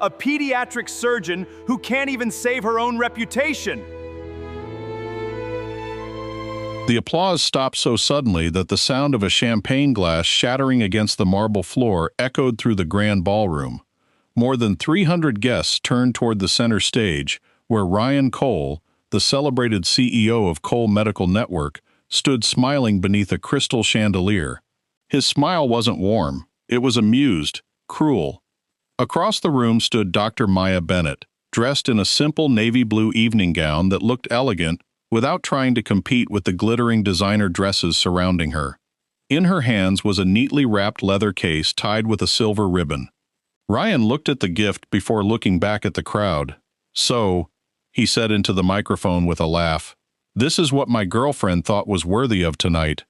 a pediatric surgeon who can't even save her own reputation. The applause stopped so suddenly that the sound of a champagne glass shattering against the marble floor echoed through the grand ballroom. More than 300 guests turned toward the center stage, where Ryan Cole, the celebrated CEO of Cole Medical Network, stood smiling beneath a crystal chandelier. His smile wasn't warm. It was amused, cruel. Across the room stood Dr. Maya Bennett, dressed in a simple navy blue evening gown that looked elegant without trying to compete with the glittering designer dresses surrounding her. In her hands was a neatly wrapped leather case tied with a silver ribbon. Ryan looked at the gift before looking back at the crowd. "So," he said into the microphone with a laugh, "this is what my girlfriend thought was worthy of tonight."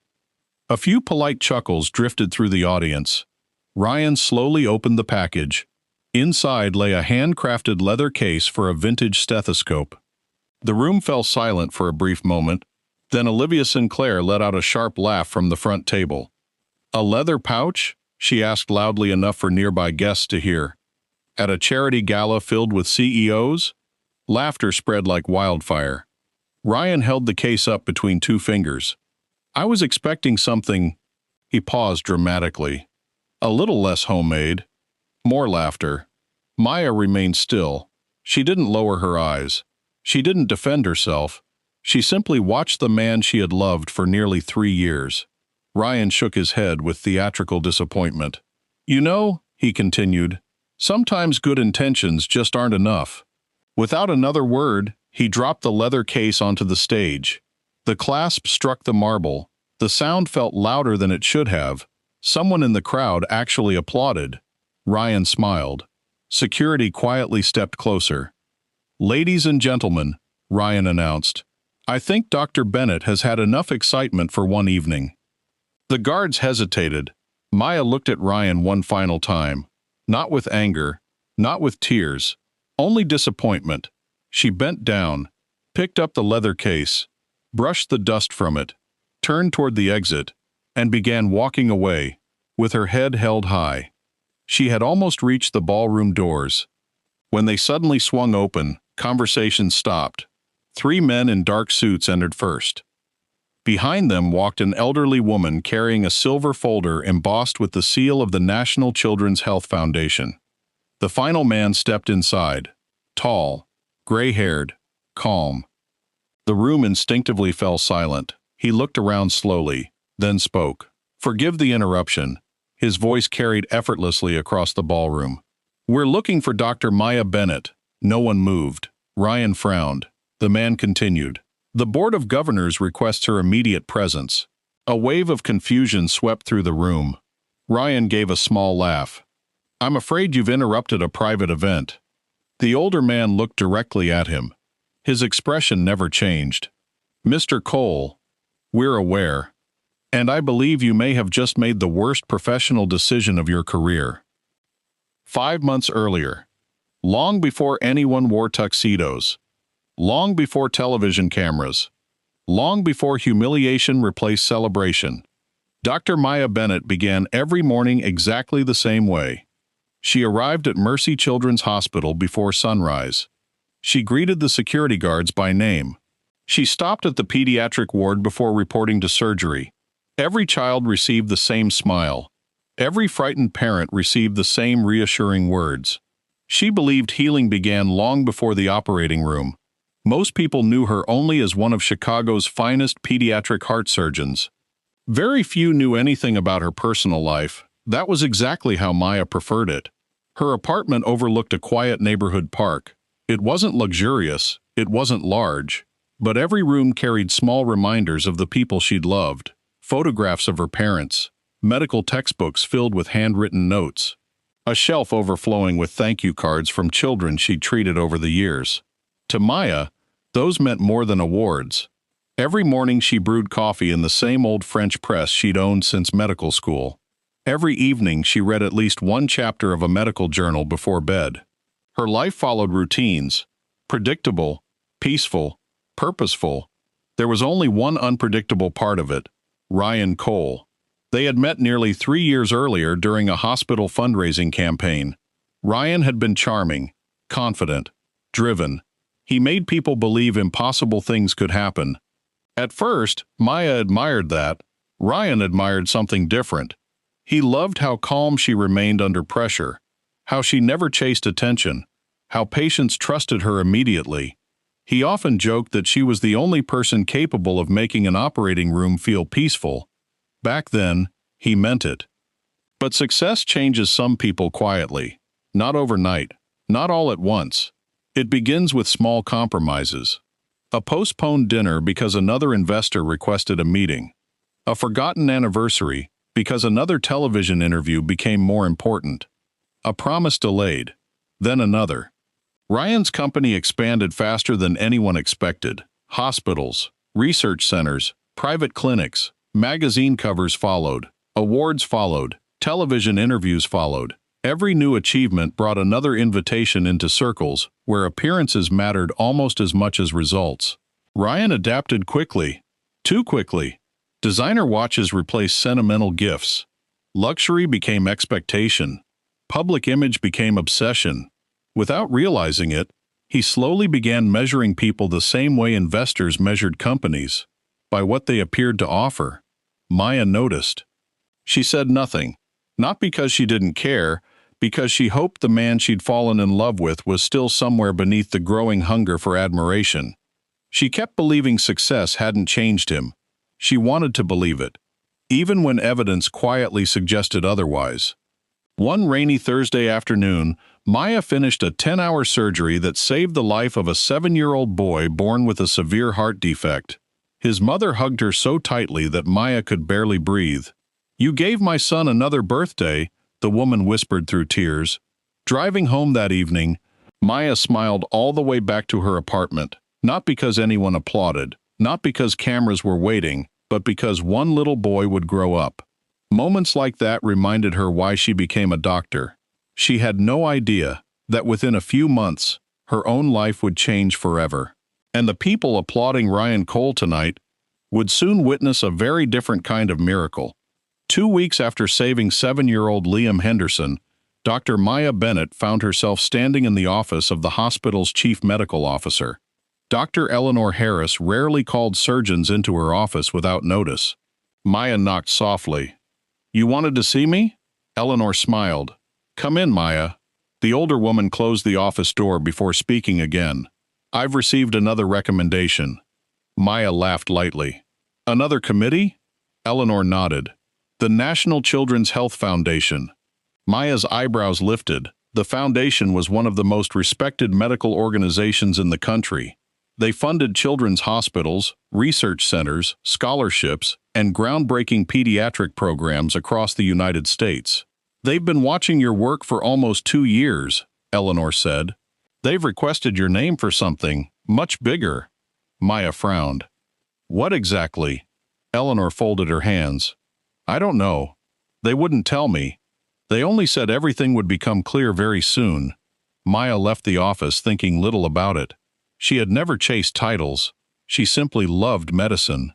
A few polite chuckles drifted through the audience. Ryan slowly opened the package. Inside lay a handcrafted leather case for a vintage stethoscope. The room fell silent for a brief moment. Then Olivia Sinclair let out a sharp laugh from the front table. "A leather pouch?" she asked loudly enough for nearby guests to hear. "At a charity gala filled with CEOs?" Laughter spread like wildfire. Ryan held the case up between two fingers. "I was expecting something—" He paused dramatically. "A little less homemade." More laughter. Maya remained still. She didn't lower her eyes. She didn't defend herself. She simply watched the man she had loved for nearly 3 years. Ryan shook his head with theatrical disappointment. "You know," he continued, "sometimes good intentions just aren't enough." Without another word, he dropped the leather case onto the stage. The clasp struck the marble. The sound felt louder than it should have. Someone in the crowd actually applauded. Ryan smiled. Security quietly stepped closer. "Ladies and gentlemen," Ryan announced, "I think Dr. Bennett has had enough excitement for one evening." The guards hesitated. Maya looked at Ryan one final time. Not with anger, not with tears, only disappointment. She bent down, picked up the leather case, brushed the dust from it, turned toward the exit, and began walking away, with her head held high. She had almost reached the ballroom doors. When they suddenly swung open, conversation stopped. 3 men in dark suits entered first. Behind them walked an elderly woman carrying a silver folder embossed with the seal of the National Children's Health Foundation. The final man stepped inside, tall, gray-haired, calm. The room instinctively fell silent. He looked around slowly, then spoke. "Forgive the interruption." His voice carried effortlessly across the ballroom. "We're looking for Dr. Maya Bennett." No one moved. Ryan frowned. The man continued. "The Board of Governors requests her immediate presence." A wave of confusion swept through the room. Ryan gave a small laugh. "I'm afraid you've interrupted a private event." The older man looked directly at him. His expression never changed. "Mr. Cole, we're aware. And I believe you may have just made the worst professional decision of your career." 5 months earlier, long before anyone wore tuxedos, long before television cameras, long before humiliation replaced celebration, Dr. Maya Bennett began every morning exactly the same way. She arrived at Mercy Children's Hospital before sunrise. She greeted the security guards by name. She stopped at the pediatric ward before reporting to surgery. Every child received the same smile. Every frightened parent received the same reassuring words. She believed healing began long before the operating room. Most people knew her only as one of Chicago's finest pediatric heart surgeons. Very few knew anything about her personal life. That was exactly how Maya preferred it. Her apartment overlooked a quiet neighborhood park. It wasn't luxurious, it wasn't large, but every room carried small reminders of the people she'd loved. Photographs of her parents, medical textbooks filled with handwritten notes, a shelf overflowing with thank you cards from children she'd treated over the years. To Maya, those meant more than awards. Every morning she brewed coffee in the same old French press she'd owned since medical school. Every evening she read at least one chapter of a medical journal before bed. Her life followed routines, predictable, peaceful, purposeful. There was only one unpredictable part of it: Ryan Cole. They had met nearly 3 years earlier during a hospital fundraising campaign. Ryan had been charming, confident, driven. He made people believe impossible things could happen. At first, Maya admired that. Ryan admired something different. He loved how calm she remained under pressure, how she never chased attention, how patients trusted her immediately. He often joked that she was the only person capable of making an operating room feel peaceful. Back then, he meant it. But success changes some people quietly. Not overnight, not all at once. It begins with small compromises. A postponed dinner because another investor requested a meeting. A forgotten anniversary because another television interview became more important. A promise delayed, then another. Ryan's company expanded faster than anyone expected. Hospitals, research centers, private clinics, magazine covers followed, awards followed, television interviews followed. Every new achievement brought another invitation into circles where appearances mattered almost as much as results. Ryan adapted quickly, too quickly. Designer watches replaced sentimental gifts. Luxury became expectation. Public image became obsession. Without realizing it, he slowly began measuring people the same way investors measured companies, by what they appeared to offer. Maya noticed. She said nothing, not because she didn't care, because she hoped the man she'd fallen in love with was still somewhere beneath the growing hunger for admiration. She kept believing success hadn't changed him. She wanted to believe it, even when evidence quietly suggested otherwise. One rainy Thursday afternoon, Maya finished a 10-hour surgery that saved the life of a 7-year-old boy born with a severe heart defect. His mother hugged her so tightly that Maya could barely breathe. "You gave my son another birthday," the woman whispered through tears. Driving home that evening, Maya smiled all the way back to her apartment, not because anyone applauded, not because cameras were waiting, but because one little boy would grow up. Moments like that reminded her why she became a doctor. She had no idea that within a few months, her own life would change forever. And the people applauding Ryan Cole tonight would soon witness a very different kind of miracle. 2 weeks after saving 7-year-old Liam Henderson, Dr. Maya Bennett found herself standing in the office of the hospital's chief medical officer. Dr. Eleanor Harris rarely called surgeons into her office without notice. Maya knocked softly. "You wanted to see me?" Eleanor smiled. "Come in, Maya." The older woman closed the office door before speaking again. "I've received another recommendation." Maya laughed lightly. "Another committee?" Eleanor nodded. "The National Children's Health Foundation." Maya's eyebrows lifted. The foundation was one of the most respected medical organizations in the country. They funded children's hospitals, research centers, scholarships, and groundbreaking pediatric programs across the United States. "They've been watching your work for almost 2 years," Eleanor said. "They've requested your name for something much bigger." Maya frowned. "What exactly?" Eleanor folded her hands. "I don't know. They wouldn't tell me. They only said everything would become clear very soon." Maya left the office thinking little about it. She had never chased titles. She simply loved medicine.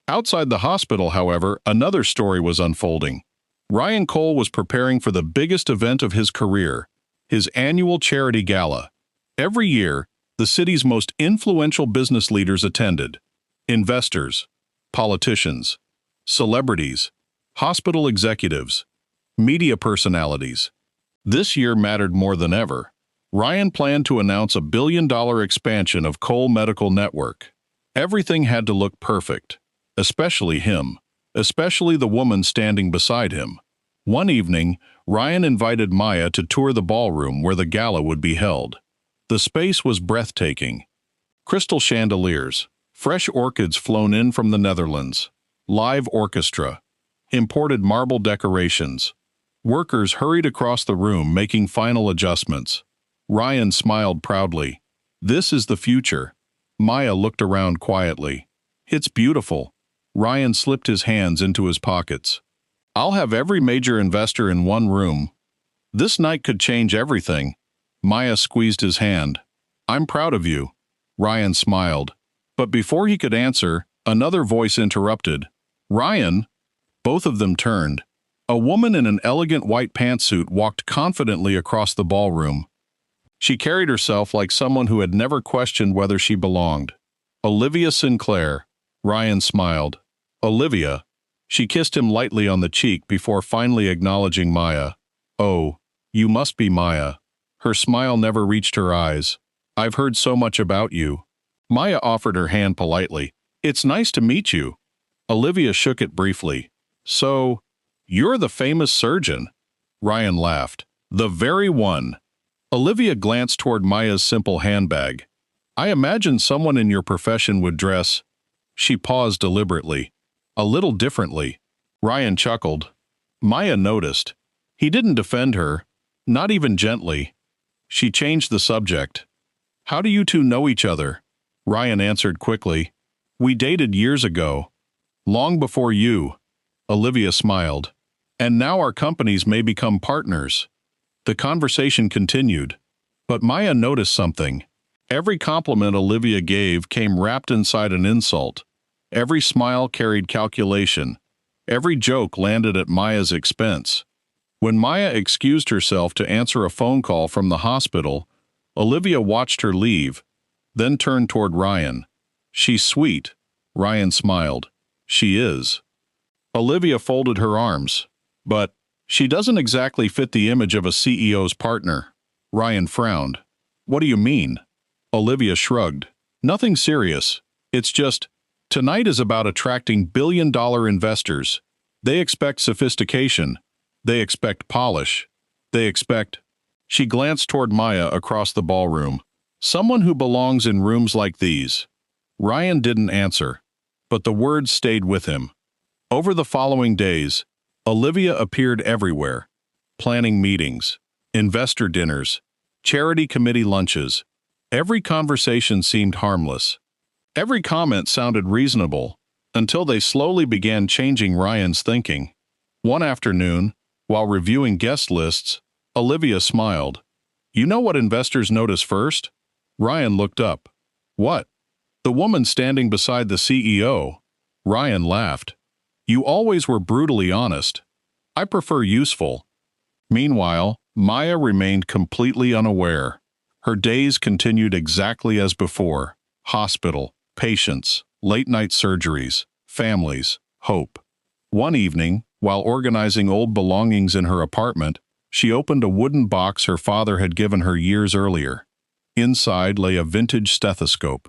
Outside the hospital, however, another story was unfolding. Ryan Cole was preparing for the biggest event of his career, his annual charity gala. Every year, the city's most influential business leaders attended. Investors, politicians, celebrities, hospital executives, media personalities. This year mattered more than ever. Ryan planned to announce a billion-dollar expansion of Cole Medical Network. Everything had to look perfect, especially him, especially the woman standing beside him. One evening, Ryan invited Maya to tour the ballroom where the gala would be held. The space was breathtaking. Crystal chandeliers, fresh orchids flown in from the Netherlands, live orchestra, imported marble decorations. Workers hurried across the room making final adjustments. Ryan smiled proudly. "This is the future." Maya looked around quietly. "It's beautiful." Ryan slipped his hands into his pockets. "I'll have every major investor in one room. This night could change everything." Maya squeezed his hand. "I'm proud of you." Ryan smiled. But before he could answer, another voice interrupted. "Ryan!" Both of them turned. A woman in an elegant white pantsuit walked confidently across the ballroom. She carried herself like someone who had never questioned whether she belonged. Olivia Sinclair. Ryan smiled. Olivia. She kissed him lightly on the cheek before finally acknowledging Maya. Oh, you must be Maya. Her smile never reached her eyes. I've heard so much about you. Maya offered her hand politely. It's nice to meet you. Olivia shook it briefly. So, you're the famous surgeon. Ryan laughed. The very one. Olivia glanced toward Maya's simple handbag. I imagine someone in your profession would dress. She paused deliberately. A little differently. Ryan chuckled. Maya noticed. He didn't defend her, not even gently. She changed the subject. How do you two know each other? Ryan answered quickly. We dated years ago. Long before you. Olivia smiled. And now our companies may become partners. The conversation continued. But Maya noticed something. Every compliment Olivia gave came wrapped inside an insult. Every smile carried calculation. Every joke landed at Maya's expense. When Maya excused herself to answer a phone call from the hospital, Olivia watched her leave, then turned toward Ryan. She's sweet. Ryan smiled. She is. Olivia folded her arms. But she doesn't exactly fit the image of a CEO's partner. Ryan frowned. What do you mean? Olivia shrugged. Nothing serious. It's just, tonight is about attracting billion-dollar investors. They expect sophistication. They expect polish. They expect... She glanced toward Maya across the ballroom. Someone who belongs in rooms like these. Ryan didn't answer, but the words stayed with him. Over the following days, Olivia appeared everywhere, planning meetings, investor dinners, charity committee lunches. Every conversation seemed harmless. Every comment sounded reasonable, until they slowly began changing Ryan's thinking. One afternoon, while reviewing guest lists, Olivia smiled. You know what investors notice first? Ryan looked up. What? The woman standing beside the CEO. Ryan laughed. You always were brutally honest. I prefer useful. Meanwhile, Maya remained completely unaware. Her days continued exactly as before. Hospital, patients, late-night surgeries, families, hope. One evening, while organizing old belongings in her apartment, she opened a wooden box her father had given her years earlier. Inside lay a vintage stethoscope.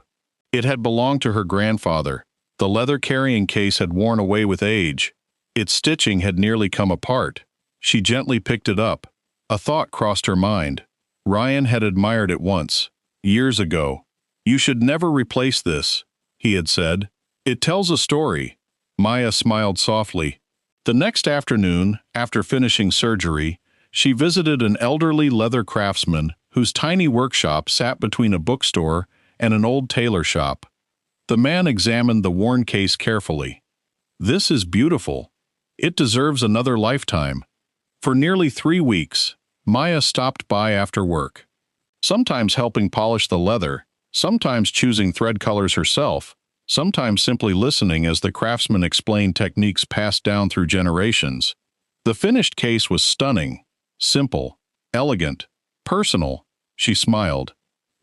It had belonged to her grandfather. The leather carrying case had worn away with age. Its stitching had nearly come apart. She gently picked it up. A thought crossed her mind. Ryan had admired it once, years ago. You should never replace this, he had said. It tells a story. Maya smiled softly. The next afternoon, after finishing surgery, she visited an elderly leather craftsman whose tiny workshop sat between a bookstore and an old tailor shop. The man examined the worn case carefully. This is beautiful. It deserves another lifetime. For nearly 3 weeks, Maya stopped by after work. Sometimes helping polish the leather, sometimes choosing thread colors herself, sometimes simply listening as the craftsman explained techniques passed down through generations. The finished case was stunning, simple, elegant, personal. She smiled.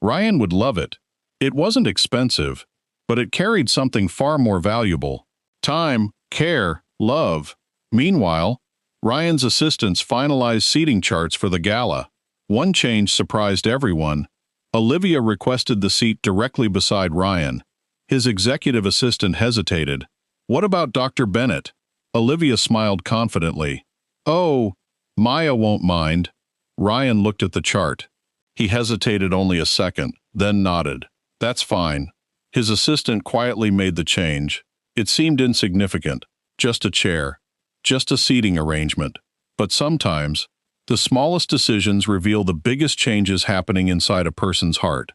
Ryan would love it. It wasn't expensive, but it carried something far more valuable. Time, care, love. Meanwhile, Ryan's assistants finalized seating charts for the gala. One change surprised everyone. Olivia requested the seat directly beside Ryan. His executive assistant hesitated. What about Dr. Bennett? Olivia smiled confidently. Oh, Maya won't mind. Ryan looked at the chart. He hesitated only a second, then nodded. That's fine. His assistant quietly made the change. It seemed insignificant. Just a chair. Just a seating arrangement. But sometimes, the smallest decisions reveal the biggest changes happening inside a person's heart.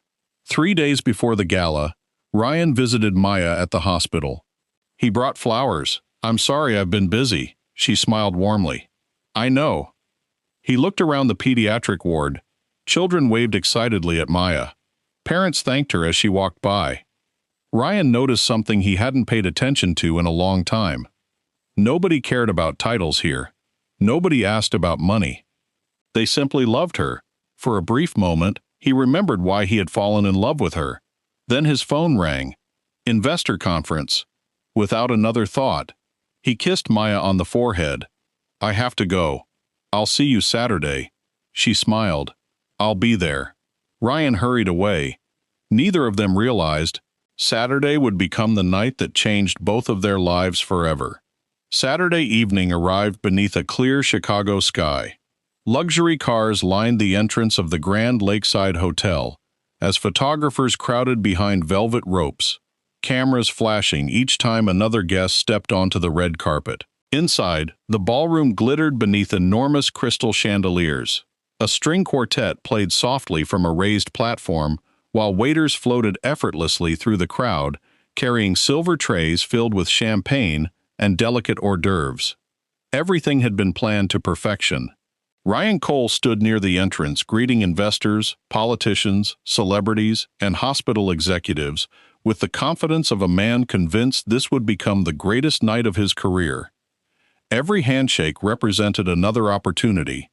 3 days before the gala, Ryan visited Maya at the hospital. He brought flowers. I'm sorry I've been busy. She smiled warmly. I know. He looked around the pediatric ward. Children waved excitedly at Maya. Parents thanked her as she walked by. Ryan noticed something he hadn't paid attention to in a long time. Nobody cared about titles here. Nobody asked about money. They simply loved her. For a brief moment, he remembered why he had fallen in love with her. Then his phone rang. Investor conference. Without another thought, he kissed Maya on the forehead. "I have to go. I'll see you Saturday." She smiled. "I'll be there." Ryan hurried away. Neither of them realized Saturday would become the night that changed both of their lives forever. Saturday evening arrived beneath a clear Chicago sky. Luxury cars lined the entrance of the Grand Lakeside Hotel, as photographers crowded behind velvet ropes, cameras flashing each time another guest stepped onto the red carpet. Inside, the ballroom glittered beneath enormous crystal chandeliers. A string quartet played softly from a raised platform, while waiters floated effortlessly through the crowd, carrying silver trays filled with champagne and delicate hors d'oeuvres. Everything had been planned to perfection. Ryan Cole stood near the entrance, greeting investors, politicians, celebrities, and hospital executives with the confidence of a man convinced this would become the greatest night of his career. Every handshake represented another opportunity,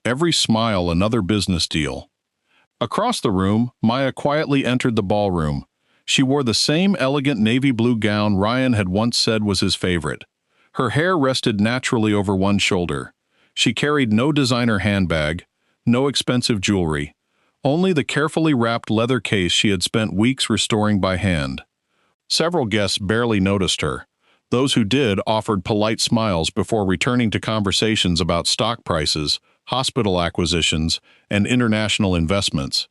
every smile another business deal. Across the room, Maya quietly entered the ballroom. She wore the same elegant navy blue gown Ryan had once said was his favorite. Her hair rested naturally over one shoulder. She carried no designer handbag, no expensive jewelry, only the carefully wrapped leather case she had spent weeks restoring by hand. Several guests barely noticed her. Those who did offered polite smiles before returning to conversations about stock prices, hospital acquisitions, and international investments.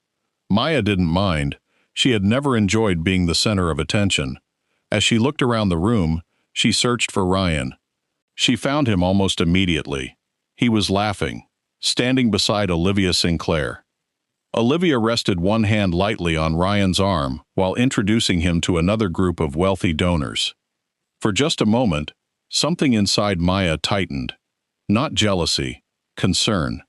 Maya didn't mind. She had never enjoyed being the center of attention. As she looked around the room, she searched for Ryan. She found him almost immediately. He was laughing, standing beside Olivia Sinclair. Olivia rested one hand lightly on Ryan's arm while introducing him to another group of wealthy donors. For just a moment, something inside Maya tightened. Not jealousy, concern.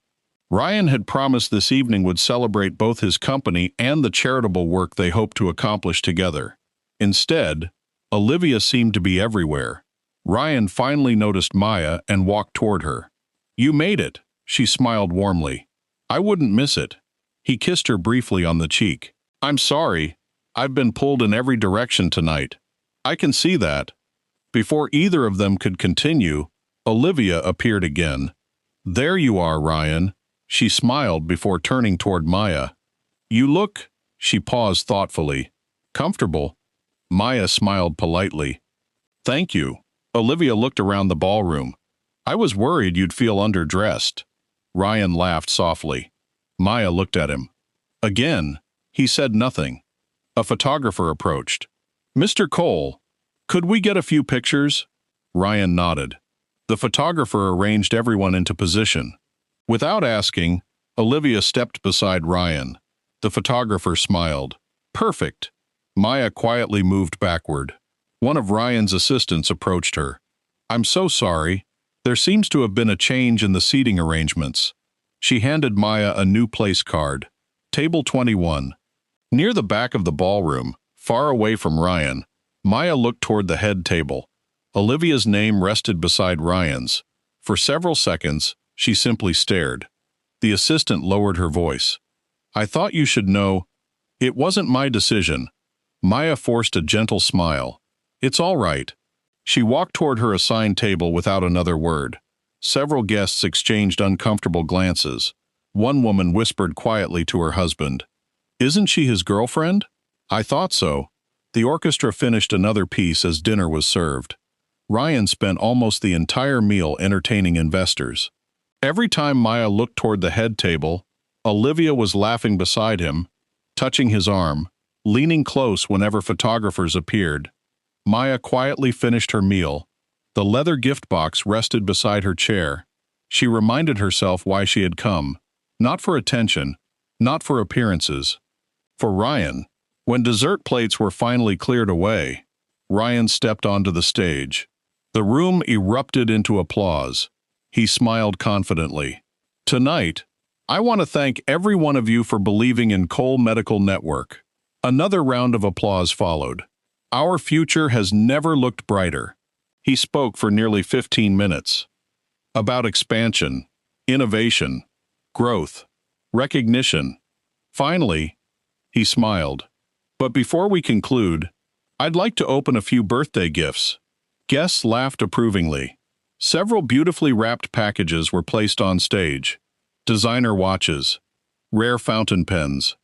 Ryan had promised this evening would celebrate both his company and the charitable work they hoped to accomplish together. Instead, Olivia seemed to be everywhere. Ryan finally noticed Maya and walked toward her. "You made it," she smiled warmly. "I wouldn't miss it." He kissed her briefly on the cheek. "I'm sorry. I've been pulled in every direction tonight." "I can see that." Before either of them could continue, Olivia appeared again. "There you are, Ryan." She smiled before turning toward Maya. "You look," she paused thoughtfully, "comfortable." Maya smiled politely. "Thank you." Olivia looked around the ballroom. "I was worried you'd feel underdressed." Ryan laughed softly. Maya looked at him. Again, he said nothing. A photographer approached. "Mr. Cole, could we get a few pictures?" Ryan nodded. The photographer arranged everyone into position. Without asking, Olivia stepped beside Ryan. The photographer smiled. "Perfect." Maya quietly moved backward. One of Ryan's assistants approached her. "I'm so sorry. There seems to have been a change in the seating arrangements." She handed Maya a new place card. Table 21. Near the back of the ballroom, far away from Ryan, Maya looked toward the head table. Olivia's name rested beside Ryan's. For several seconds, she simply stared. The assistant lowered her voice. "I thought you should know. It wasn't my decision." Maya forced a gentle smile. "It's all right." She walked toward her assigned table without another word. Several guests exchanged uncomfortable glances. One woman whispered quietly to her husband, "Isn't she his girlfriend?" "I thought so." The orchestra finished another piece as dinner was served. Ryan spent almost the entire meal entertaining investors. Every time Maya looked toward the head table, Olivia was laughing beside him, touching his arm, leaning close whenever photographers appeared. Maya quietly finished her meal. The leather gift box rested beside her chair. She reminded herself why she had come. Not for attention, not for appearances. For Ryan. When dessert plates were finally cleared away, Ryan stepped onto the stage. The room erupted into applause. He smiled confidently. "Tonight, I want to thank every one of you for believing in Cole Medical Network." Another round of applause followed. "Our future has never looked brighter." He spoke for nearly 15 minutes. about expansion, innovation, growth, recognition. Finally, he smiled. But before we conclude, I'd like to open a few birthday gifts. Guests laughed approvingly. Several beautifully wrapped packages were placed on stage. Designer watches, rare fountain pens,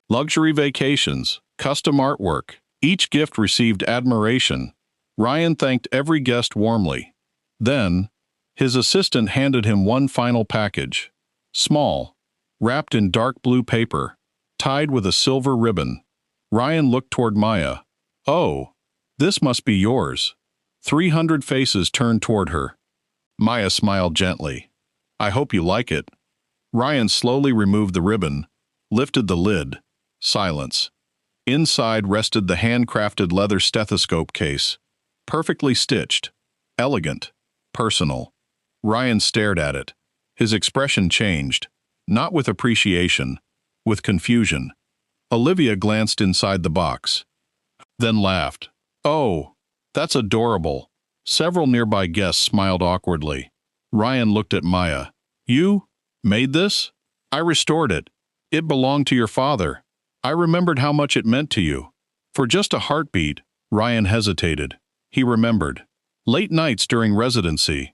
luxury vacations, custom artwork. Each gift received admiration. Ryan thanked every guest warmly. Then, his assistant handed him one final package. Small, wrapped in dark blue paper, tied with a silver ribbon. Ryan looked toward Maya. "Oh, this must be yours." 300 faces turned toward her. Maya smiled gently. "I hope you like it." Ryan slowly removed the ribbon, lifted the lid. Silence. Inside rested the handcrafted leather stethoscope case. Perfectly stitched. Elegant. Personal. Ryan stared at it. His expression changed. Not with appreciation. With confusion. Olivia glanced inside the box. Then laughed. "Oh, that's adorable." Several nearby guests smiled awkwardly. Ryan looked at Maya. "You made this?" "I restored it. It belonged to your father. I remembered how much it meant to you." For just a heartbeat, Ryan hesitated. He remembered. Late nights during residency.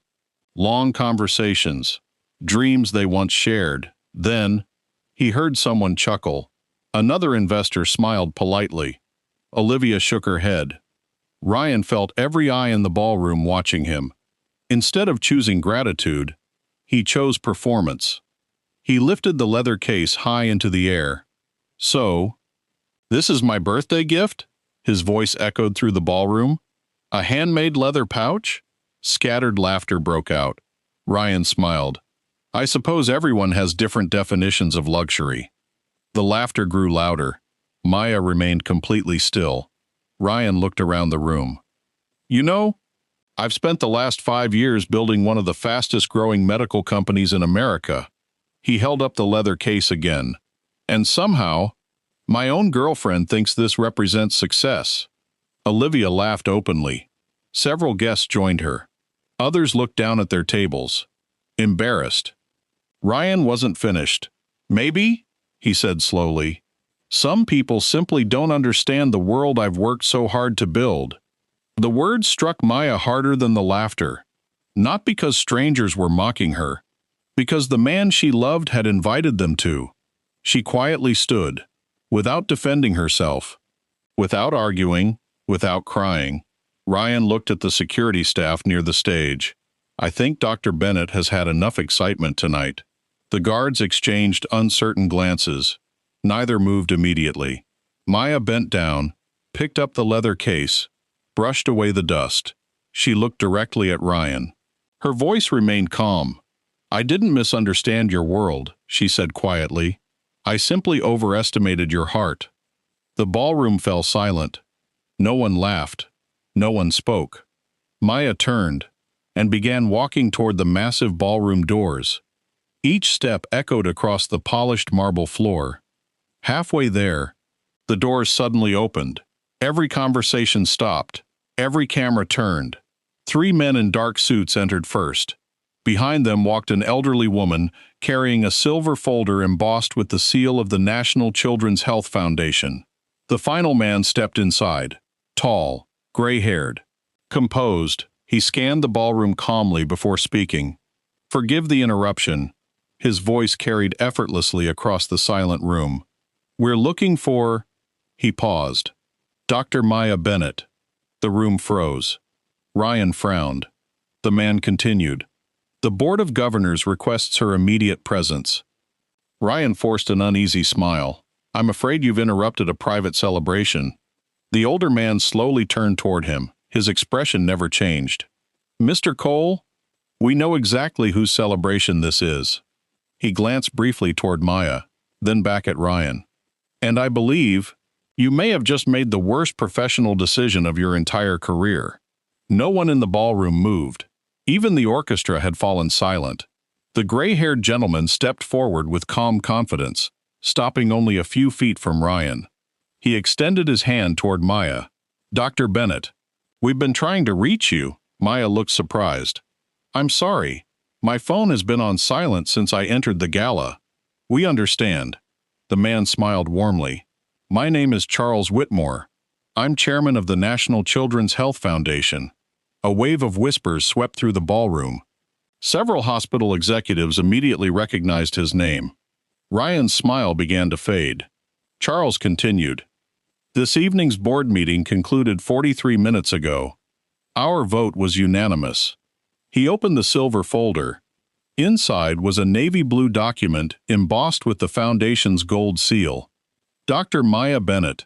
Long conversations. Dreams they once shared. Then, he heard someone chuckle. Another investor smiled politely. Olivia shook her head. Ryan felt every eye in the ballroom watching him. Instead of choosing gratitude, he chose performance. He lifted the leather case high into the air. "So, this is my birthday gift?" His voice echoed through the ballroom. "A handmade leather pouch?" Scattered laughter broke out. Ryan smiled. "I suppose everyone has different definitions of luxury." The laughter grew louder. Maya remained completely still. Ryan looked around the room. "You know, I've spent the last 5 years building one of the fastest-growing medical companies in America." He held up the leather case again. "And somehow, my own girlfriend thinks this represents success." Olivia laughed openly. Several guests joined her. Others looked down at their tables, embarrassed. Ryan wasn't finished. "Maybe," he said slowly, "some people simply don't understand the world I've worked so hard to build." The words struck Maya harder than the laughter. Not because strangers were mocking her, because the man she loved had invited them to. She quietly stood, without defending herself, without arguing, without crying. Ryan looked at the security staff near the stage. "I think Dr. Bennett has had enough excitement tonight." The guards exchanged uncertain glances. Neither moved immediately. Maya bent down, picked up the leather case, brushed away the dust. She looked directly at Ryan. Her voice remained calm. "I didn't misunderstand your world," she said quietly. "I simply overestimated your heart." The ballroom fell silent. No one laughed. No one spoke. Maya turned and began walking toward the massive ballroom doors. Each step echoed across the polished marble floor. Halfway there, the doors suddenly opened. Every conversation stopped. Every camera turned. 3 men in dark suits entered first. Behind them walked an elderly woman carrying a silver folder embossed with the seal of the National Children's Health Foundation. The final man stepped inside. Tall, gray-haired, composed, he scanned the ballroom calmly before speaking. "Forgive the interruption." His voice carried effortlessly across the silent room. "We're looking for—" He paused. "Dr. Maya Bennett." The room froze. Ryan frowned. The man continued. "The Board of Governors requests her immediate presence." Ryan forced an uneasy smile. "I'm afraid you've interrupted a private celebration." The older man slowly turned toward him. His expression never changed. "Mr. Cole, we know exactly whose celebration this is." He glanced briefly toward Maya, then back at Ryan. "And I believe you may have just made the worst professional decision of your entire career." No one in the ballroom moved. Even the orchestra had fallen silent. The gray-haired gentleman stepped forward with calm confidence, stopping only a few feet from Ryan. He extended his hand toward Maya. "Dr. Bennett, we've been trying to reach you." Maya looked surprised. "I'm sorry. My phone has been on silent since I entered the gala. We understand. The man smiled warmly. My name is Charles Whitmore. I'm chairman of the National Children's Health Foundation. A wave of whispers swept through the ballroom. Several hospital executives immediately recognized his name. Ryan's smile began to fade. Charles continued. This evening's board meeting concluded 43 minutes ago. Our vote was unanimous. He opened the silver folder. Inside was a navy blue document embossed with the foundation's gold seal. Dr. Maya Bennett,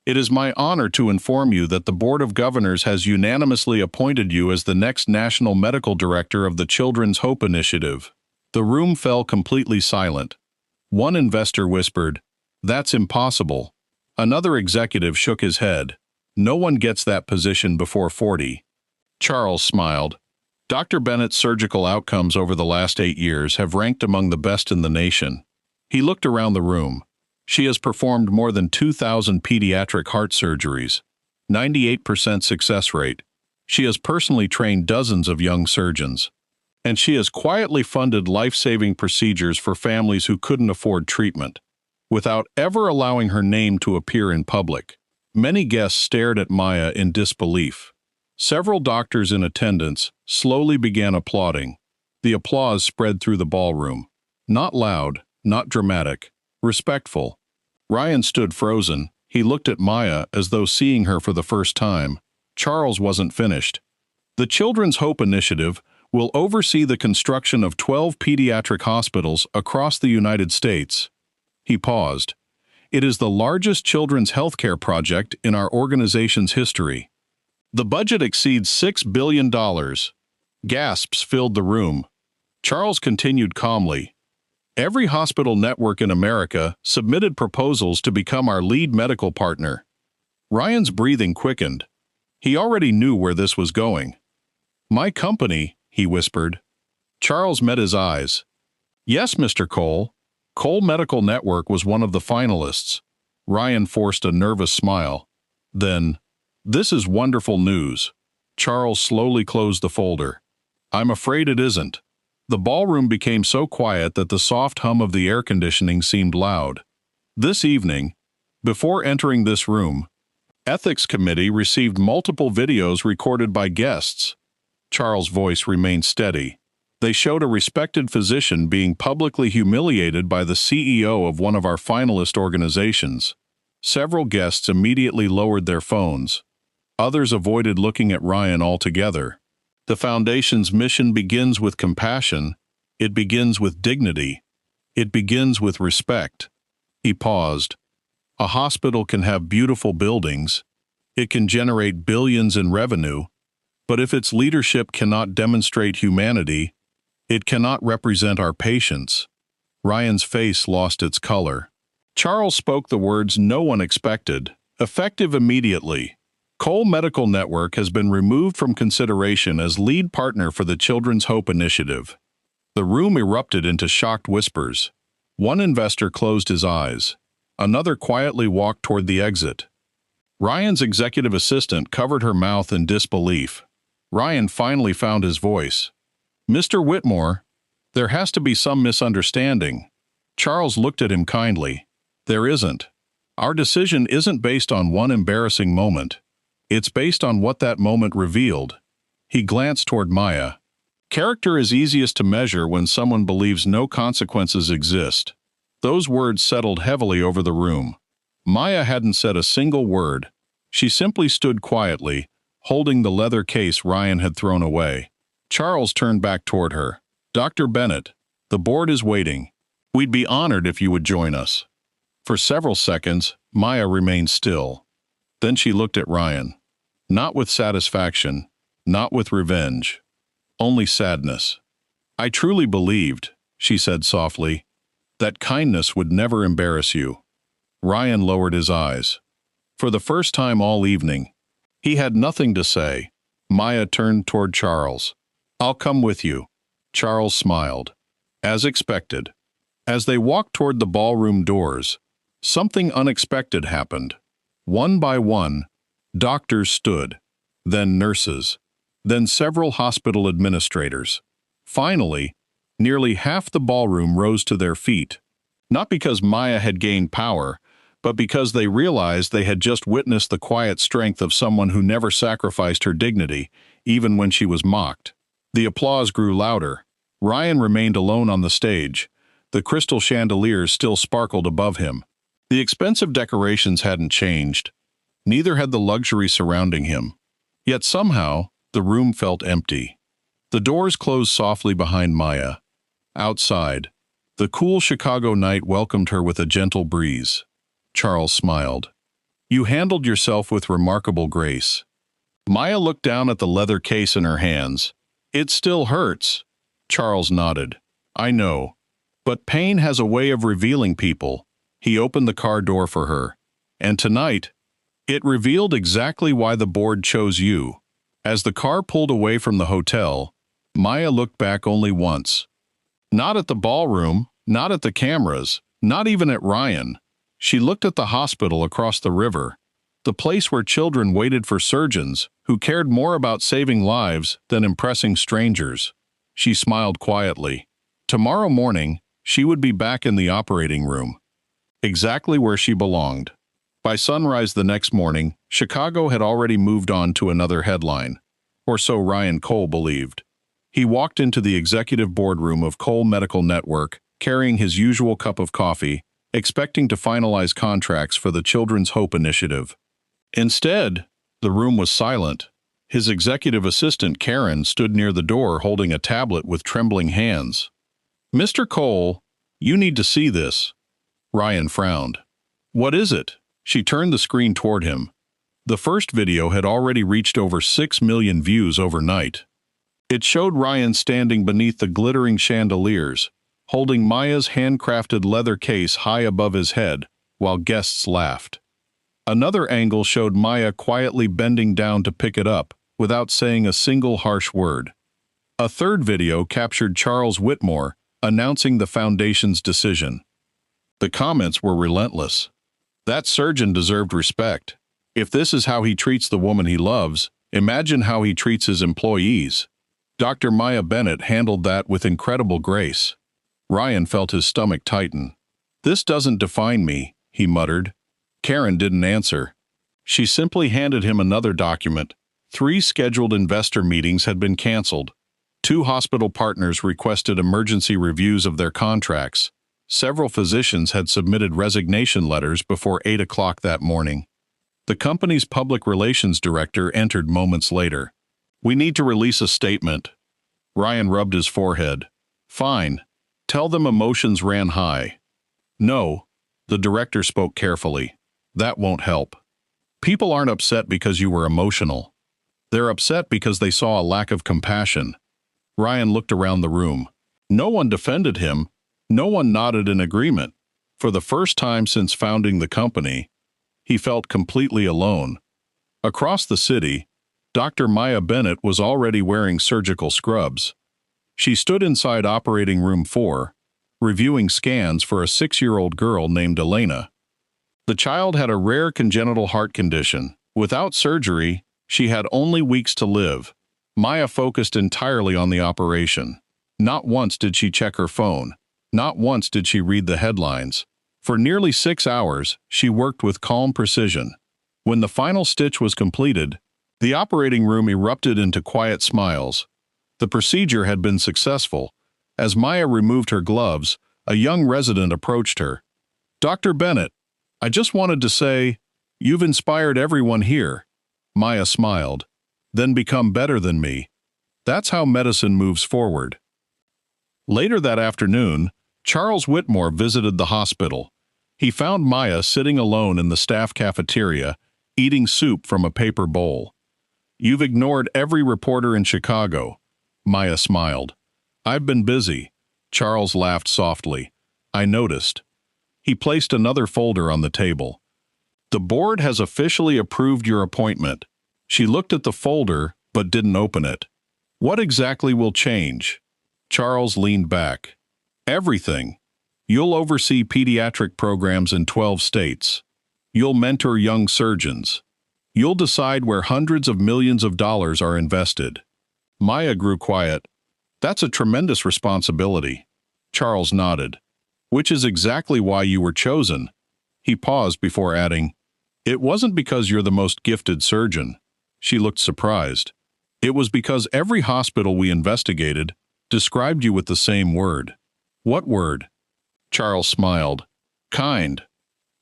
it is my honor to inform you that the Board of Governors has unanimously appointed you as the next National Medical Director of the Children's Hope Initiative. The room fell completely silent. One investor whispered, "That's impossible." Another executive shook his head. "No one gets that position before 40. Charles smiled. Dr. Bennett's surgical outcomes over the last 8 years have ranked among the best in the nation. He looked around the room. She has performed more than 2,000 pediatric heart surgeries, 98% success rate. She has personally trained dozens of young surgeons. And she has quietly funded life-saving procedures for families who couldn't afford treatment, without ever allowing her name to appear in public. Many guests stared at Maya in disbelief. Several doctors in attendance slowly began applauding. The applause spread through the ballroom. Not loud, not dramatic, respectful. Ryan stood frozen. He looked at Maya as though seeing her for the first time. Charles wasn't finished. The Children's Hope Initiative will oversee the construction of 12 pediatric hospitals across the United States. He paused. It is the largest children's healthcare project in our organization's history. The budget exceeds $6 billion. Gasps filled the room. Charles continued calmly. Every hospital network in America submitted proposals to become our lead medical partner. Ryan's breathing quickened. He already knew where this was going. My company, he whispered. Charles met his eyes. Yes, Mr. Cole. Cole Medical Network was one of the finalists. Ryan forced a nervous smile. Then, this is wonderful news. Charles slowly closed the folder. I'm afraid it isn't. The ballroom became so quiet that the soft hum of the air conditioning seemed loud. This evening, before entering this room, Ethics Committee received multiple videos recorded by guests. Charles' voice remained steady. They showed a respected physician being publicly humiliated by the CEO of one of our finalist organizations. Several guests immediately lowered their phones. Others avoided looking at Ryan altogether. The Foundation's mission begins with compassion. It begins with dignity. It begins with respect. He paused. A hospital can have beautiful buildings. It can generate billions in revenue. But if its leadership cannot demonstrate humanity, it cannot represent our patients. Ryan's face lost its color. Charles spoke the words no one expected, effective immediately. Cole Medical Network has been removed from consideration as lead partner for the Children's Hope Initiative. The room erupted into shocked whispers. One investor closed his eyes. Another quietly walked toward the exit. Ryan's executive assistant covered her mouth in disbelief. Ryan finally found his voice. Mr. Whitmore, there has to be some misunderstanding. Charles looked at him kindly. There isn't. Our decision isn't based on one embarrassing moment. It's based on what that moment revealed. He glanced toward Maya. Character is easiest to measure when someone believes no consequences exist. Those words settled heavily over the room. Maya hadn't said a single word. She simply stood quietly, holding the leather case Ryan had thrown away. Charles turned back toward her. Dr. Bennett, the board is waiting. We'd be honored if you would join us. For several seconds, Maya remained still. Then she looked at Ryan. Not with satisfaction, not with revenge, only sadness. I truly believed, she said softly, that kindness would never embarrass you. Ryan lowered his eyes. For the first time all evening, he had nothing to say. Maya turned toward Charles. I'll come with you. Charles smiled. As expected. As they walked toward the ballroom doors, something unexpected happened. One by one, doctors stood, then nurses, then several hospital administrators. Finally, nearly half the ballroom rose to their feet, not because Maya had gained power, but because they realized they had just witnessed the quiet strength of someone who never sacrificed her dignity, even when she was mocked. The applause grew louder. Ryan remained alone on the stage. The crystal chandeliers still sparkled above him. The expensive decorations hadn't changed. Neither had the luxury surrounding him. Yet somehow, the room felt empty. The doors closed softly behind Maya. Outside, the cool Chicago night welcomed her with a gentle breeze. Charles smiled. "You handled yourself with remarkable grace." Maya looked down at the leather case in her hands. "It still hurts." Charles nodded. "I know. But pain has a way of revealing people." He opened the car door for her. "And tonight, it revealed exactly why the board chose you." As the car pulled away from the hotel, Maya looked back only once. Not at the ballroom, not at the cameras, not even at Ryan. She looked at the hospital across the river, the place where children waited for surgeons who cared more about saving lives than impressing strangers. She smiled quietly. Tomorrow morning, she would be back in the operating room, exactly where she belonged. By sunrise the next morning, Chicago had already moved on to another headline, or so Ryan Cole believed. He walked into the executive boardroom of Cole Medical Network, carrying his usual cup of coffee, expecting to finalize contracts for the Children's Hope Initiative. Instead, the room was silent. His executive assistant, Karen, stood near the door holding a tablet with trembling hands. "Mr. Cole, you need to see this." Ryan frowned. "What is it?" She turned the screen toward him. The first video had already reached over 6 million views overnight. It showed Ryan standing beneath the glittering chandeliers, holding Maya's handcrafted leather case high above his head, while guests laughed. Another angle showed Maya quietly bending down to pick it up, without saying a single harsh word. A third video captured Charles Whitmore, announcing the foundation's decision. The comments were relentless. That surgeon deserved respect. If this is how he treats the woman he loves, imagine how he treats his employees. Dr. Maya Bennett handled that with incredible grace. Ryan felt his stomach tighten. "This doesn't define me," he muttered. Karen didn't answer. She simply handed him another document. 3 scheduled investor meetings had been canceled. 2 hospital partners requested emergency reviews of their contracts. Several physicians had submitted resignation letters before 8 o'clock that morning. The company's public relations director entered moments later. "We need to release a statement." Ryan rubbed his forehead. "Fine. Tell them emotions ran high." "No," the director spoke carefully. "That won't help. People aren't upset because you were emotional. They're upset because they saw a lack of compassion." Ryan looked around the room. No one defended him. No one nodded in agreement. For the first time since founding the company, he felt completely alone. Across the city, Dr. Maya Bennett was already wearing surgical scrubs. She stood inside Operating Room 4, reviewing scans for a 6-year-old girl named Elena. The child had a rare congenital heart condition. Without surgery, she had only weeks to live. Maya focused entirely on the operation. Not once did she check her phone. Not once did she read the headlines. For nearly 6 hours, she worked with calm precision. When the final stitch was completed, the operating room erupted into quiet smiles. The procedure had been successful. As Maya removed her gloves, a young resident approached her. "Dr. Bennett, I just wanted to say, you've inspired everyone here." Maya smiled. "Then become better than me. That's how medicine moves forward." Later that afternoon, Charles Whitmore visited the hospital. He found Maya sitting alone in the staff cafeteria, eating soup from a paper bowl. "You've ignored every reporter in Chicago." Maya smiled. "I've been busy." Charles laughed softly. "I noticed." He placed another folder on the table. "The board has officially approved your appointment." She looked at the folder, but didn't open it. "What exactly will change?" Charles leaned back. "Everything. You'll oversee pediatric programs in 12 states. You'll mentor young surgeons. You'll decide where hundreds of millions of dollars are invested." Maya grew quiet. That's a tremendous responsibility. Charles nodded. Which is exactly why you were chosen. He paused before adding, "It wasn't because you're the most gifted surgeon." She looked surprised. "It was because every hospital we investigated described you with the same word." "What word?" Charles smiled. "Kind."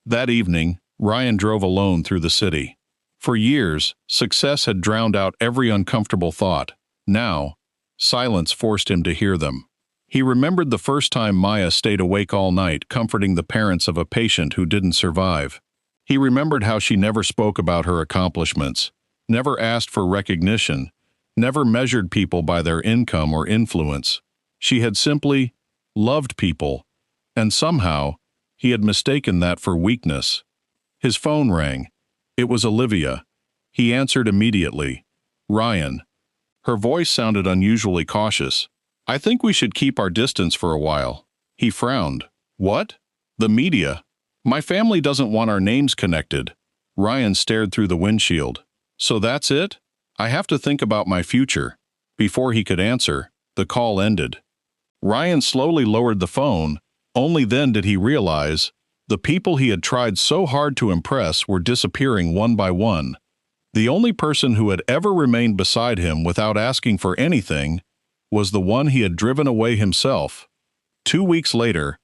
That evening, Ryan drove alone through the city. For years, success had drowned out every uncomfortable thought. Now, silence forced him to hear them. He remembered the first time Maya stayed awake all night comforting the parents of a patient who didn't survive. He remembered how she never spoke about her accomplishments, never asked for recognition, never measured people by their income or influence. She had simply loved people, and somehow, he had mistaken that for weakness. His phone rang. It was Olivia. He answered immediately. "Ryan." Her voice sounded unusually cautious. "I think we should keep our distance for a while." He frowned. "What?" "The media. My family doesn't want our names connected." Ryan stared through the windshield. "So that's it? I have to think about my future." Before he could answer, the call ended. Ryan slowly lowered the phone. Only then did he realize the people he had tried so hard to impress were disappearing one by one. The only person who had ever remained beside him without asking for anything was the one he had driven away himself. 2 weeks later,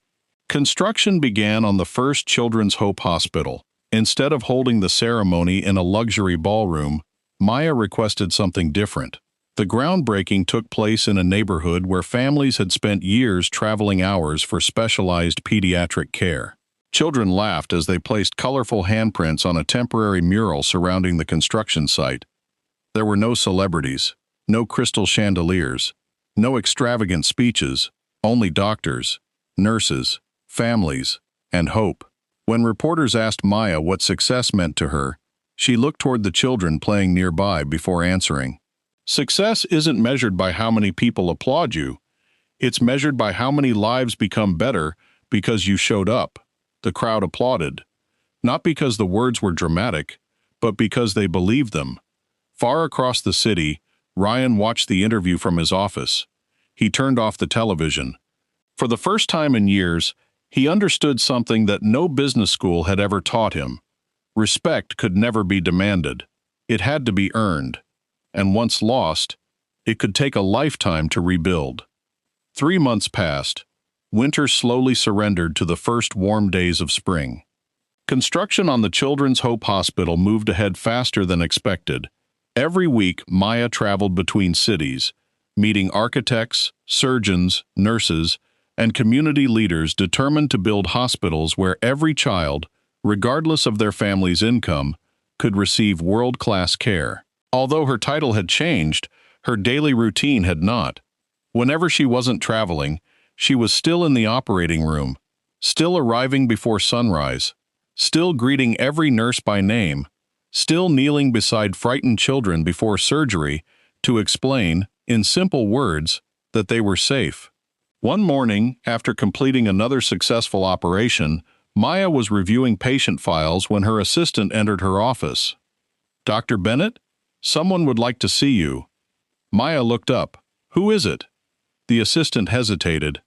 construction began on the first Children's Hope Hospital. Instead of holding the ceremony in a luxury ballroom, Maya requested something different. The groundbreaking took place in a neighborhood where families had spent years traveling hours for specialized pediatric care. Children laughed as they placed colorful handprints on a temporary mural surrounding the construction site. There were no celebrities, no crystal chandeliers, no extravagant speeches, only doctors, nurses, families, and hope. When reporters asked Maya what success meant to her, she looked toward the children playing nearby before answering. "Success isn't measured by how many people applaud you. It's measured by how many lives become better because you showed up." The crowd applauded, not because the words were dramatic, but because they believed them. Far across the city, Ryan watched the interview from his office. He turned off the television. For the first time in years, he understood something that no business school had ever taught him. Respect could never be demanded. It had to be earned. And once lost, it could take a lifetime to rebuild. 3 months passed. Winter slowly surrendered to the first warm days of spring. Construction on the Children's Hope Hospital moved ahead faster than expected. Every week, Maya traveled between cities, meeting architects, surgeons, nurses, and community leaders determined to build hospitals where every child, regardless of their family's income, could receive world-class care. Although her title had changed, her daily routine had not. Whenever she wasn't traveling, she was still in the operating room, still arriving before sunrise, still greeting every nurse by name, still kneeling beside frightened children before surgery to explain, in simple words, that they were safe. One morning, after completing another successful operation, Maya was reviewing patient files when her assistant entered her office. "Dr. Bennett? Someone would like to see you." Maya looked up. "Who is it?" The assistant hesitated.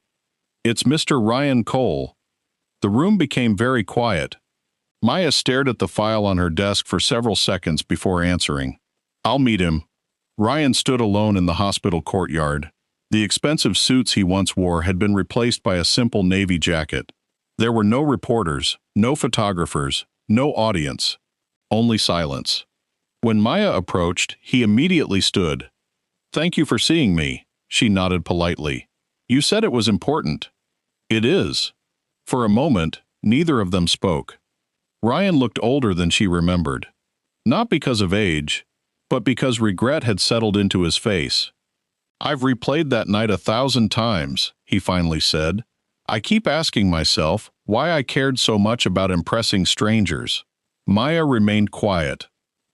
"It's Mr. Ryan Cole." The room became very quiet. Maya stared at the file on her desk for several seconds before answering. "I'll meet him." Ryan stood alone in the hospital courtyard. The expensive suits he once wore had been replaced by a simple navy jacket. There were no reporters, no photographers, no audience, only silence. When Maya approached, he immediately stood. "Thank you for seeing me," she nodded politely. "You said it was important." "It is." For a moment, neither of them spoke. Ryan looked older than she remembered. Not because of age, but because regret had settled into his face. "I've replayed that night 1,000 times, he finally said. "I keep asking myself why I cared so much about impressing strangers." Maya remained quiet.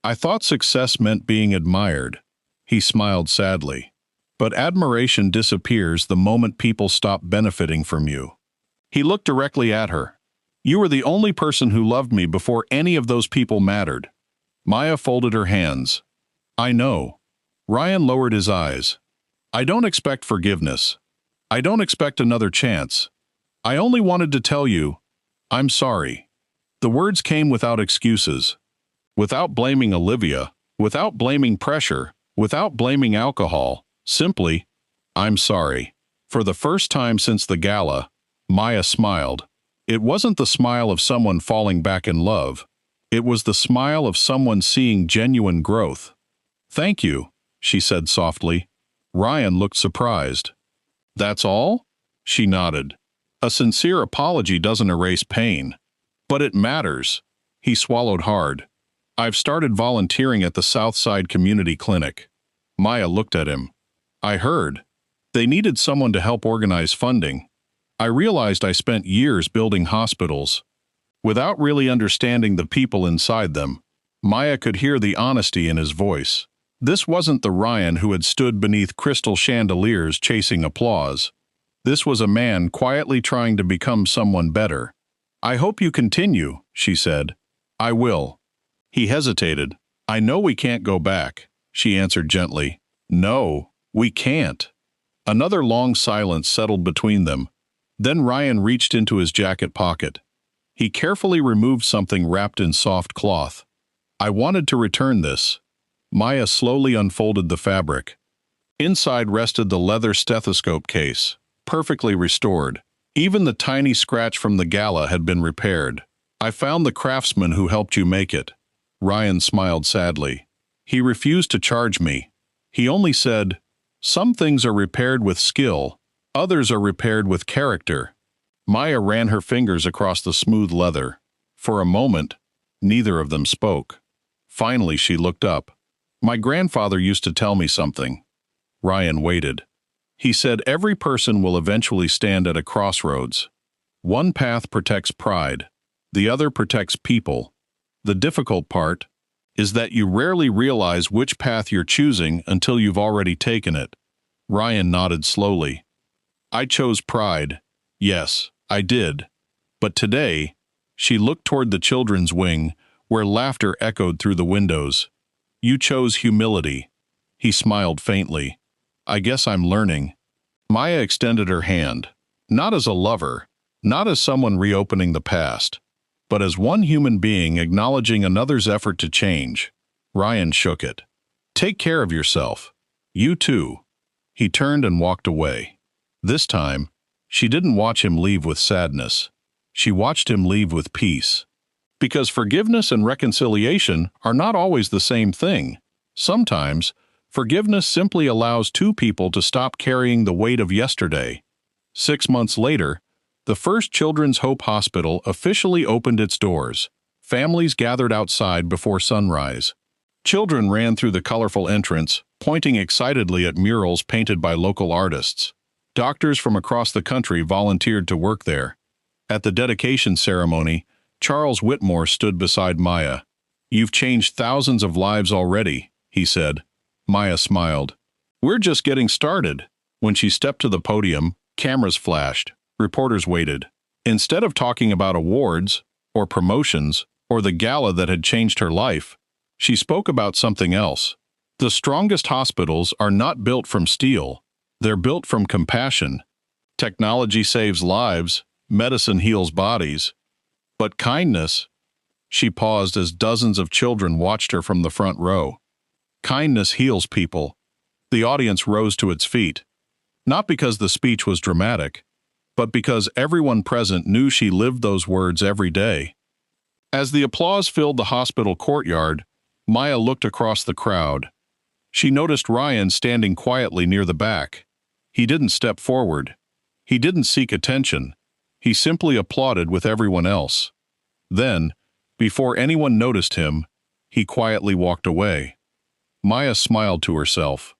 "I thought success meant being admired." He smiled sadly. "But admiration disappears the moment people stop benefiting from you." He looked directly at her. "You were the only person who loved me before any of those people mattered." Maya folded her hands. "I know." Ryan lowered his eyes. I don't expect forgiveness. I don't expect another chance. I only wanted to tell you, I'm sorry. The words came without excuses, without blaming Olivia, without blaming pressure, without blaming alcohol, simply, I'm sorry. For the first time since the gala, Maya smiled. It wasn't the smile of someone falling back in love. It was the smile of someone seeing genuine growth. Thank you, she said softly. Ryan looked surprised. That's all? She nodded. A sincere apology doesn't erase pain. But it matters. He swallowed hard. I've started volunteering at the Southside Community Clinic. Maya looked at him. I heard. They needed someone to help organize funding. I realized I spent years building hospitals without really understanding the people inside them. Maya could hear the honesty in his voice. This wasn't the Ryan who had stood beneath crystal chandeliers chasing applause. This was a man quietly trying to become someone better. I hope you continue, she said. I will. He hesitated. I know we can't go back, she answered gently. No, we can't. Another long silence settled between them. Then Ryan reached into his jacket pocket. He carefully removed something wrapped in soft cloth. I wanted to return this. Maya slowly unfolded the fabric. Inside rested the leather stethoscope case, perfectly restored. Even the tiny scratch from the gala had been repaired. I found the craftsman who helped you make it. Ryan smiled sadly. He refused to charge me. He only said, some things are repaired with skill, others are repaired with character. Maya ran her fingers across the smooth leather. For a moment, neither of them spoke. Finally, she looked up. My grandfather used to tell me something. Ryan waited. He said every person will eventually stand at a crossroads. One path protects pride. The other protects people. The difficult part is that you rarely realize which path you're choosing until you've already taken it. Ryan nodded slowly. I chose pride. Yes, I did. But today, she looked toward the children's wing, where laughter echoed through the windows. You chose humility. He smiled faintly. I guess I'm learning. Maya extended her hand, not as a lover, not as someone reopening the past, but as one human being acknowledging another's effort to change. Ryan shook it. Take care of yourself. You too. He turned and walked away. This time, she didn't watch him leave with sadness. She watched him leave with peace. Because forgiveness and reconciliation are not always the same thing. Sometimes, forgiveness simply allows two people to stop carrying the weight of yesterday. 6 months later, the first Children's Hope Hospital officially opened its doors. Families gathered outside before sunrise. Children ran through the colorful entrance, pointing excitedly at murals painted by local artists. Doctors from across the country volunteered to work there. At the dedication ceremony, Charles Whitmore stood beside Maya. You've changed thousands of lives already, he said. Maya smiled. We're just getting started. When she stepped to the podium, cameras flashed. Reporters waited. Instead of talking about awards, or promotions, or the gala that had changed her life, she spoke about something else. The strongest hospitals are not built from steel. They're built from compassion. Technology saves lives, medicine heals bodies. But kindness, she paused as dozens of children watched her from the front row. Kindness heals people. The audience rose to its feet, not because the speech was dramatic, but because everyone present knew she lived those words every day. As the applause filled the hospital courtyard, Maya looked across the crowd. She noticed Ryan standing quietly near the back. He didn't step forward. He didn't seek attention. He simply applauded with everyone else. Then, before anyone noticed him, he quietly walked away. Maya smiled to herself.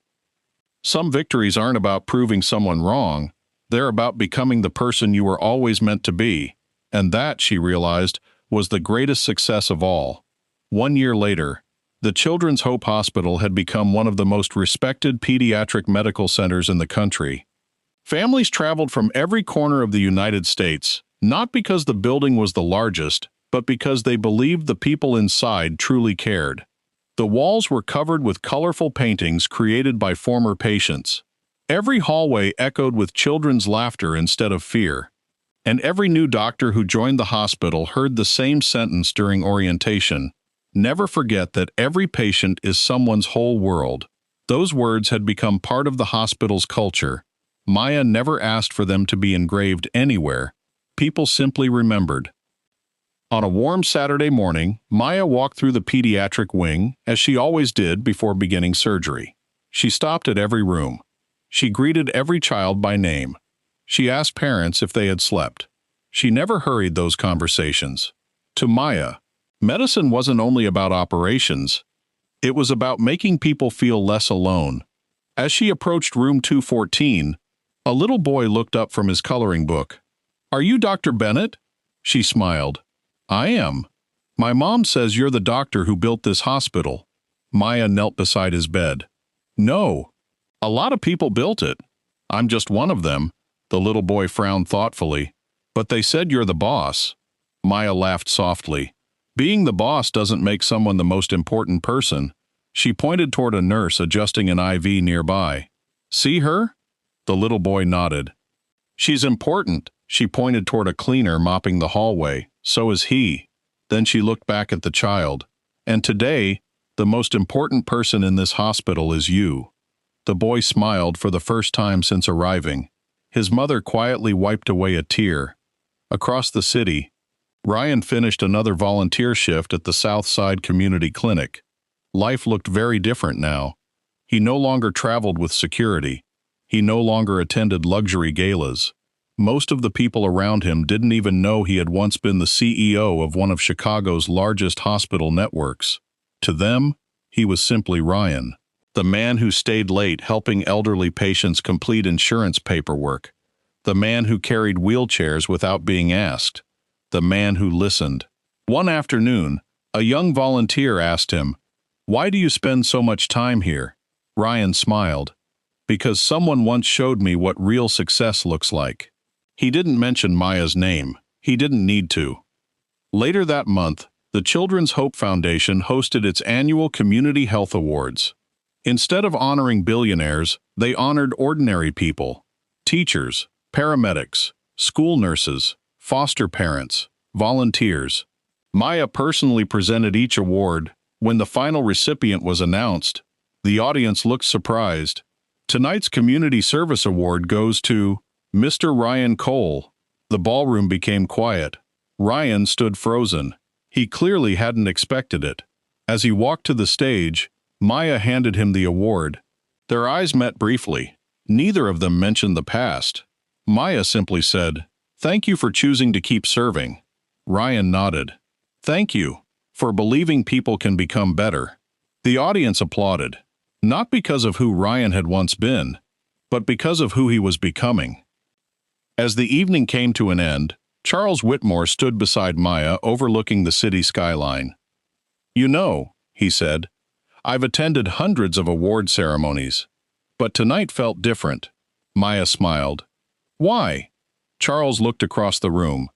Some victories aren't about proving someone wrong. They're about becoming the person you were always meant to be. And that, she realized, was the greatest success of all. 1 year later, the Children's Hope Hospital had become one of the most respected pediatric medical centers in the country. Families traveled from every corner of the United States, not because the building was the largest, but because they believed the people inside truly cared. The walls were covered with colorful paintings created by former patients. Every hallway echoed with children's laughter instead of fear. And every new doctor who joined the hospital heard the same sentence during orientation: never forget that every patient is someone's whole world. Those words had become part of the hospital's culture. Maya never asked for them to be engraved anywhere. People simply remembered. On a warm Saturday morning, Maya walked through the pediatric wing, as she always did before beginning surgery. She stopped at every room. She greeted every child by name. She asked parents if they had slept. She never hurried those conversations. To Maya, medicine wasn't only about operations. It was about making people feel less alone. As she approached room 214, a little boy looked up from his coloring book. "Are you Dr. Bennett?" She smiled. "I am. My mom says you're the doctor who built this hospital." Maya knelt beside his bed. "No. A lot of people built it. I'm just one of them." The little boy frowned thoughtfully. "But they said you're the boss." Maya laughed softly. "Being the boss doesn't make someone the most important person." She pointed toward a nurse adjusting an IV nearby. "See her?" The little boy nodded. "She's important." She pointed toward a cleaner mopping the hallway. "So is he." Then she looked back at the child. "And today, the most important person in this hospital is you." The boy smiled for the first time since arriving. His mother quietly wiped away a tear. Across the city, Ryan finished another volunteer shift at the South Side Community Clinic. Life looked very different now. He no longer traveled with security. He no longer attended luxury galas. Most of the people around him didn't even know he had once been the CEO of one of Chicago's largest hospital networks. To them, he was simply Ryan, the man who stayed late helping elderly patients complete insurance paperwork, the man who carried wheelchairs without being asked, the man who listened. One afternoon, a young volunteer asked him, "Why do you spend so much time here?" Ryan smiled. "Because someone once showed me what real success looks like." He didn't mention Maya's name. He didn't need to. Later that month, the Children's Hope Foundation hosted its annual Community Health Awards. Instead of honoring billionaires, they honored ordinary people: teachers, paramedics, school nurses, foster parents, volunteers. Maya personally presented each award. When the final recipient was announced, the audience looked surprised. "Tonight's Community Service Award goes to Mr. Ryan Cole." The ballroom became quiet. Ryan stood frozen. He clearly hadn't expected it. As he walked to the stage, Maya handed him the award. Their eyes met briefly. Neither of them mentioned the past. Maya simply said, "Thank you for choosing to keep serving." Ryan nodded. "Thank you for believing people can become better." The audience applauded, not because of who Ryan had once been, but because of who he was becoming. As the evening came to an end, Charles Whitmore stood beside Maya overlooking the city skyline. "You know," he said, "I've attended hundreds of award ceremonies, but tonight felt different." Maya smiled. "Why?" Charles looked across the room.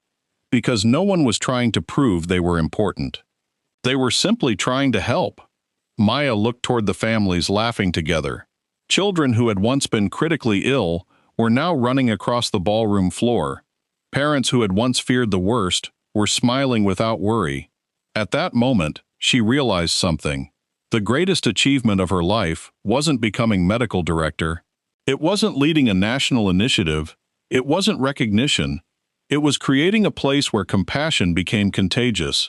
"Because no one was trying to prove they were important. They were simply trying to help." Maya looked toward the families laughing together. Children who had once been critically ill were now running across the ballroom floor. Parents who had once feared the worst were smiling without worry. At that moment, she realized something. The greatest achievement of her life wasn't becoming medical director. It wasn't leading a national initiative. It wasn't recognition. It was creating a place where compassion became contagious,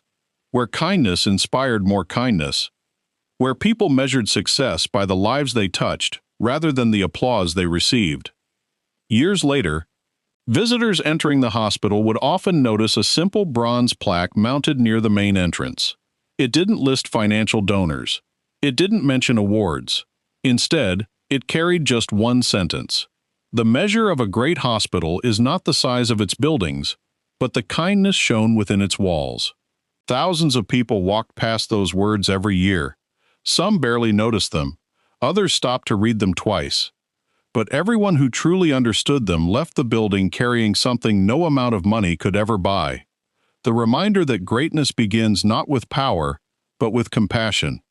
where kindness inspired more kindness, where people measured success by the lives they touched rather than the applause they received. Years later, visitors entering the hospital would often notice a simple bronze plaque mounted near the main entrance. It didn't list financial donors. It didn't mention awards. Instead, it carried just one sentence: "The measure of a great hospital is not the size of its buildings, but the kindness shown within its walls." Thousands of people walked past those words every year. Some barely noticed them. Others stopped to read them twice. But everyone who truly understood them left the building carrying something no amount of money could ever buy: the reminder that greatness begins not with power, but with compassion.